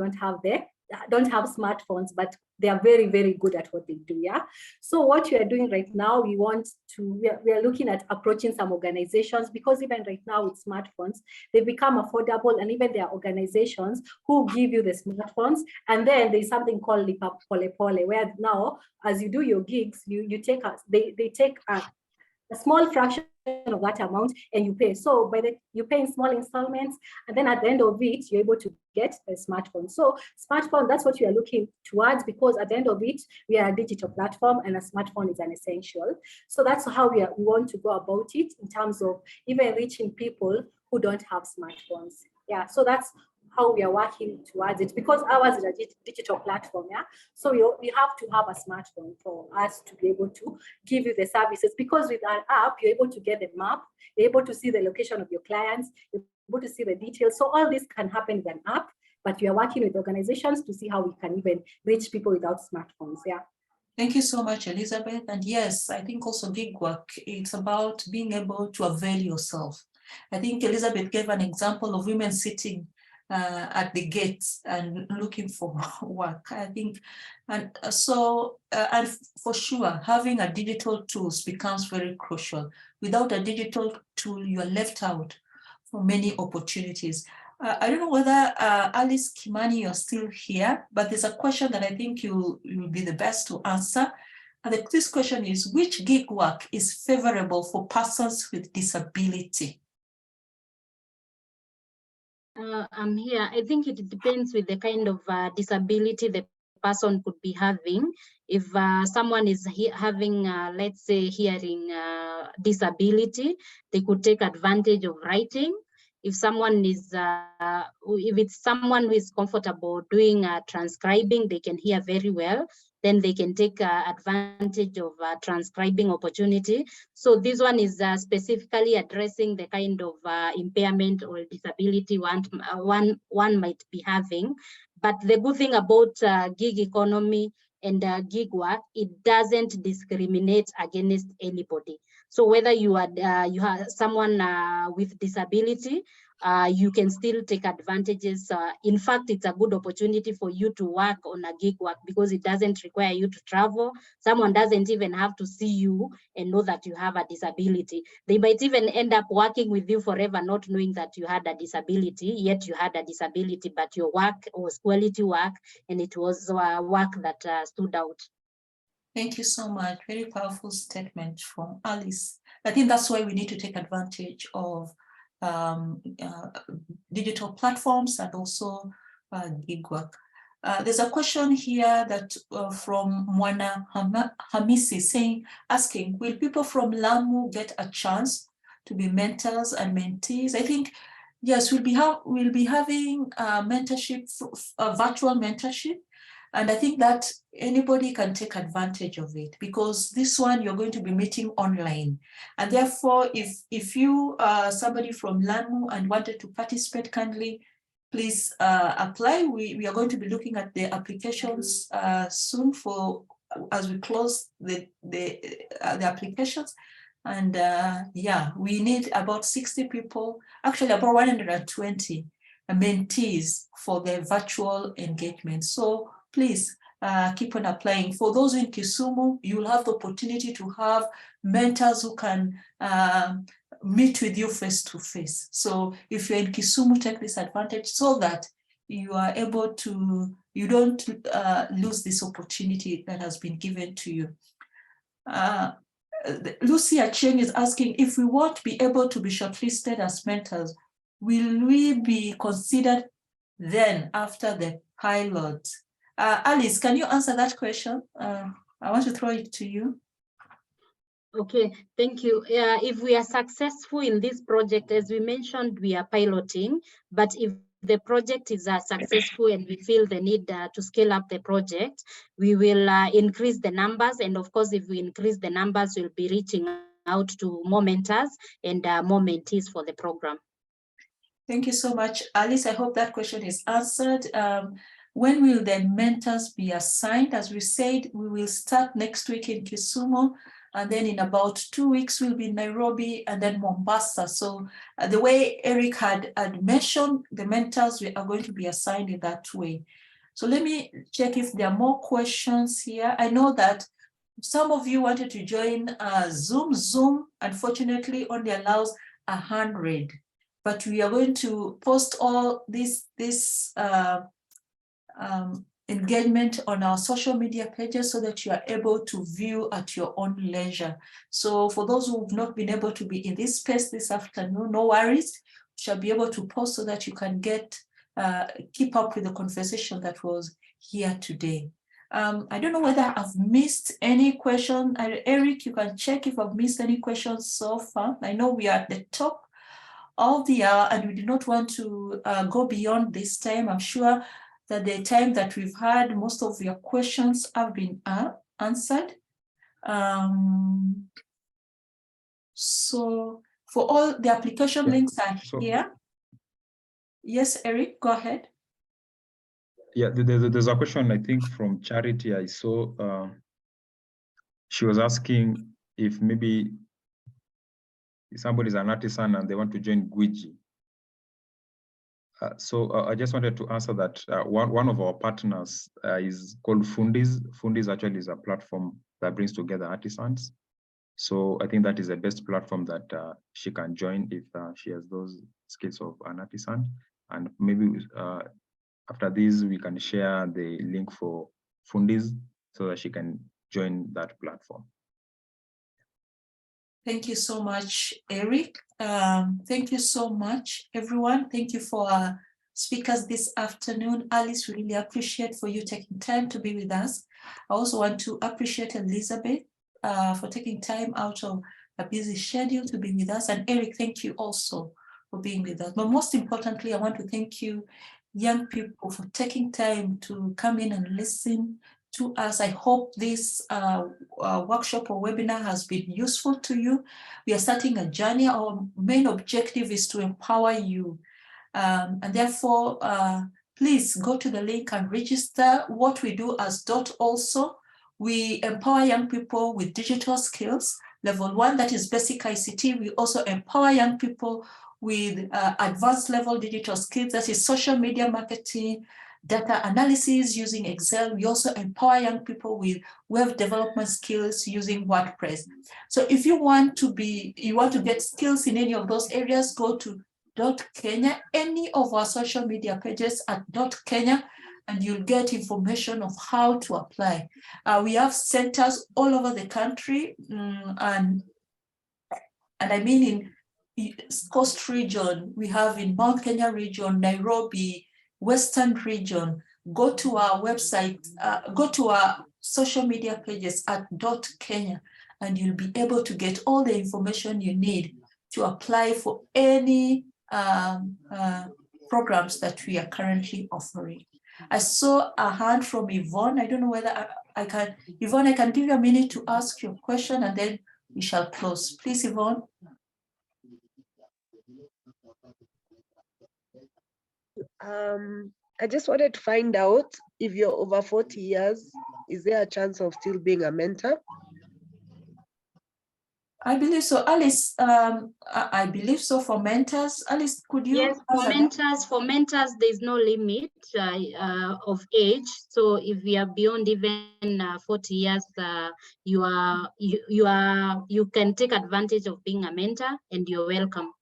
Speaker 4: don't have smartphones, but they are very, very good at what they do. Yeah. So what we are doing right now, we are looking at approaching some organizations, because even right now with smartphones, they become affordable, and even there are organizations who give you the smartphones. And then there's something called Lipa Pole Pole, where now as you do your gigs, they take a small fraction of that amount and you pay. So you pay in small installments, and then at the end of it, you're able to get a smartphone. So smartphone, that's what we are looking towards, because at the end of it, we are a digital platform and a smartphone is an essential. So that's how we want to go about it, in terms of even reaching people who don't have smartphones. Yeah, so that's how we are working towards it, because ours is a digital platform. Yeah, so we have to have a smartphone for us to be able to give you the services, because with our app, you're able to get the map, you're able to see the location of your clients, you're able to see the details. So all this can happen with an app, but we are working with organizations to see how we can even reach people without smartphones. Yeah.
Speaker 1: Thank you so much, Elizabeth. And yes, I think also gig work, it's about being able to avail yourself. I think Elizabeth gave an example of women sitting at the gates and looking for work. I think, and for sure, having a digital tools becomes very crucial. Without a digital tool, you are left out for many opportunities. I don't know whether Alice Kimani, you're still here, but there's a question that I think you'll be the best to answer. And this question is, which gig work is favorable for persons with disability?
Speaker 2: I'm here. I think it depends with the kind of disability the person could be having. If someone is having, let's say, hearing disability, they could take advantage of writing. If someone is, if it's someone who is comfortable doing transcribing, they can hear very well, then they can take advantage of transcribing opportunity. So this one is specifically addressing the kind of impairment or disability one might be having. But the good thing about gig economy and gig work, it doesn't discriminate against anybody. So whether you are someone with disability, you can still take advantages. In fact, it's a good opportunity for you to work on a gig work, because it doesn't require you to travel. Someone doesn't even have to see you and know that you have a disability. They might even end up working with you forever, not knowing that you had a disability, yet you had a disability, but your work was quality work, and it was work that stood out.
Speaker 1: Thank you so much. Very powerful statement from Alice. I think that's why we need to take advantage of digital platforms and also gig work. There's a question here that from Mwana Hamisi asking, will people from Lamu get a chance to be mentors and mentees? I think, yes, we'll be having mentorship, virtual mentorship. And I think that anybody can take advantage of it, because this one you're going to be meeting online. And therefore, if you are somebody from Lamu and wanted to participate, kindly, please apply. We are going to be looking at the applications soon as we close the applications. And yeah, we need about 60 people, actually about 120 mentees for the virtual engagement. So please keep on applying. For those in Kisumu, you'll have the opportunity to have mentors who can meet with you face to face. So if you're in Kisumu, take this advantage so that you are able to, you don't lose this opportunity that has been given to you. Lucy Acheng is asking, if we won't be able to be shortlisted as mentors, will we be considered then after the pilot? Alice, can you answer that question? I want to throw it to you.
Speaker 2: Okay, thank you. If we are successful in this project, as we mentioned, we are piloting, but if the project is successful and we feel the need to scale up the project, we will increase the numbers. And of course, if we increase the numbers, we'll be reaching out to more mentors and more mentees for the program.
Speaker 1: Thank you so much, Alice. I hope that question is answered. When will the mentors be assigned? As we said, we will start next week in Kisumu, and then in about 2 weeks we'll be in Nairobi and then Mombasa. So the way Eric had mentioned, the mentors are going to be assigned in that way. So let me check if there are more questions here. I know that some of you wanted to join Zoom. Zoom, unfortunately, only allows 100, but we are going to post all this engagement on our social media pages so that you are able to view at your own leisure. So for those who have not been able to be in this space this afternoon, no worries, we shall be able to post so that you can keep up with the conversation that was here today. I don't know whether I've missed any question. Eric, you can check if I've missed any questions so far. I know we are at the top of the hour and we do not want to go beyond this time. I'm sure that the time that we've had, most of your questions have been answered. So for all the application links are here. Yes, Eric, go ahead.
Speaker 3: Yeah, there's a question, I think, from Charity. I saw she was asking if maybe somebody's an artisan and they want to join Gwiji. So I just wanted to answer that one of our partners is called Fundis. Fundis actually is a platform that brings together artisans. So I think that is the best platform that she can join if she has those skills of an artisan. And maybe after this, we can share the link for Fundis so that she can join that platform.
Speaker 1: Thank you so much, Eric. Thank you so much, everyone. Thank you for our speakers this afternoon. Alice, we really appreciate for you taking time to be with us. I also want to appreciate Elizabeth for taking time out of a busy schedule to be with us. And Eric, thank you also for being with us. But most importantly, I want to thank you, young people, for taking time to come in and listen to us. I hope this workshop or webinar has been useful to you. We are starting a journey. Our main objective is to empower you. And therefore, please go to the link and register. What we do as DOT also, we empower young people with digital skills. Level 1, that is basic ICT. We also empower young people with advanced level digital skills, that is social media marketing, data analysis using Excel. We also empower young people with web development skills using WordPress. So if you want to get skills in any of those areas, go to .Kenya, any of our social media pages at .Kenya, and you'll get information of how to apply. We have centers all over the country, and I mean in Coast region, we have in Mount Kenya region, Nairobi, Western region. Go to our website, go to our social media pages at .Kenya, and you'll be able to get all the information you need to apply for any programs that we are currently offering. I saw a hand from Yvonne. I don't know whether Yvonne, I can give you a minute to ask your question and then we shall close. Please, Yvonne.
Speaker 5: I just wanted to find out if you're over 40 years, is there a chance of still being a mentor?
Speaker 1: I believe so. Alice, I believe so for mentors. Alice, could you?
Speaker 2: Yes, for mentors, there's no limit of age. So if you are beyond even 40 years, you can take advantage of being a mentor, and you're welcome.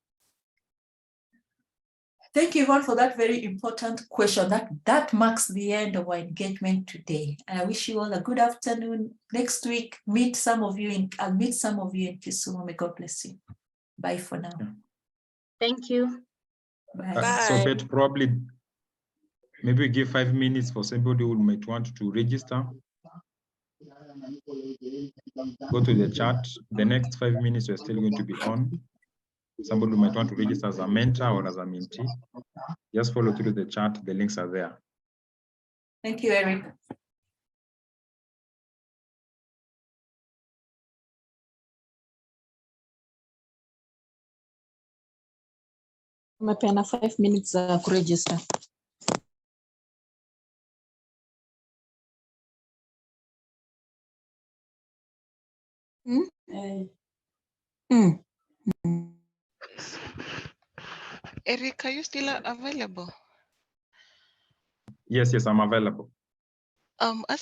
Speaker 1: Thank you, Yvonne, for that very important question. That marks the end of our engagement today. And I wish you all a good afternoon. Next week, I'll meet some of you in Kisumu. May God bless you. Bye for now.
Speaker 2: Thank you.
Speaker 1: Bye.
Speaker 3: So, Pet, probably maybe we give 5 minutes for somebody who might want to register. Go to the chat. The next 5 minutes we're still going to be on. Somebody who might want to register as a mentor or as a mentee, just follow through the chat. The links are there.
Speaker 1: Thank you, Eric.
Speaker 6: Umepeana 5 minutes za kuregister. Eric, are you still available?
Speaker 3: Yes, I'm available.
Speaker 6: As